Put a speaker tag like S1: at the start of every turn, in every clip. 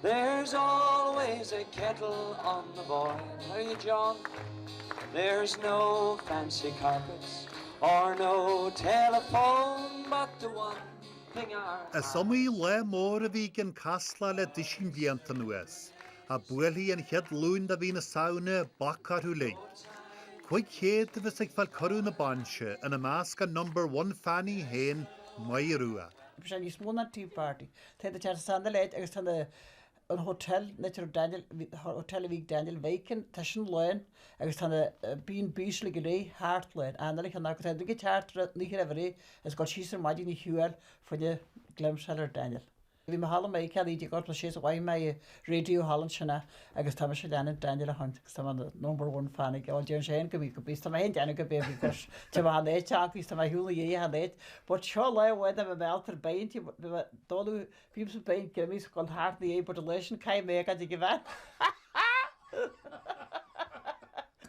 S1: There's always a kettle on the boil, are you, John? There's no fancy carpets or no telephone, but the one thing our...
S2: Samhna le mór a bhí gan casla le dishin blianta nuas. A buelhi an ched lún da bhí na saoire bacarú le. Quite chéad vis ag fel corú na banse yn y masca number 1 fanny hen mairua.
S3: Bhí smóna tea party. Tá the tear san leid agus tá an hotel Bhí Daniel Bacon tá sin lein agus tá bíon bísle go ré hart lein. Andalich an agus tá go teart ní raibh is got síar maidí ní hiúil faide glemseller Daniel. Bhí me hallam mé cead í got sé bhaid mé radio hallan sinna agus tá sé leanana Daniel a hunt agus tá number 1 fan ag áil déan sé go bhí go bís tá hen deanna go bébí gus te bh éit teach ís tá hiúla dhé a éit, but seo le bhid a bhealtar baintí dóú bhím sa baint gimís gon háart na é leis cai mé a go bheith.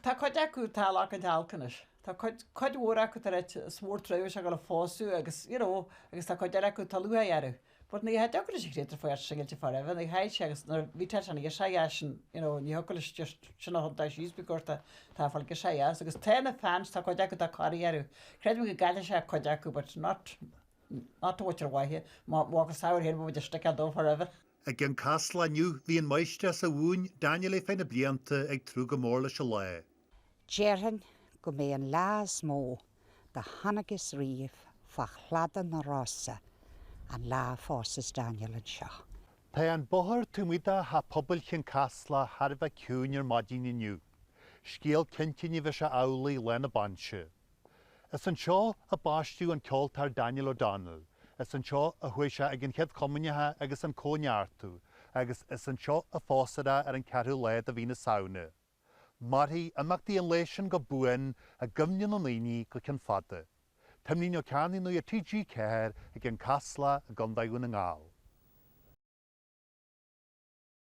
S3: Tá chuid acu talach an talcanis. Tá chuid mhór acu tar smór treibh a go le fósú agus agus tá chuid acu talú ahearú. But ní had dogur sig réidir fáir singilte farh, ag haid sé agus bhí te an sé sin ní hocail just sinna hotá síos begurta táfáil go sé agus téna fans tá chuid acu tá choíarú. Creid go gaiile sé chuid acu, but not what you're waithe, agus saoir héir bh de stick a dó farh.
S2: Ag an casla nniu bhí an meiste sa bhún Daniel féin na blianta ag trú go mór leis le.
S4: Jearhan go mé an lá smó de hanagus riomh fa chladan na rosa. An lá fósas Daniel an seo.
S2: Tá an bothar túmida ha phobail chin casla har bheith ciúin ar maidín inniu. Scéal cintinni bheith se aulaí lena banse. Is an seo a báistú an ceoltóir Daniel O'Donnell. Is an seo a thuise ag an chead comunithe agus an cóneartú, agus is an seo a Pósadh ar an ceathrú leid a bhí na saoine. Marthaí amachtaí an leisin go buin a gymnion an líní go cin fada. Tamní o canu no i TG ceir ag an casla a gondaigún an ngáil.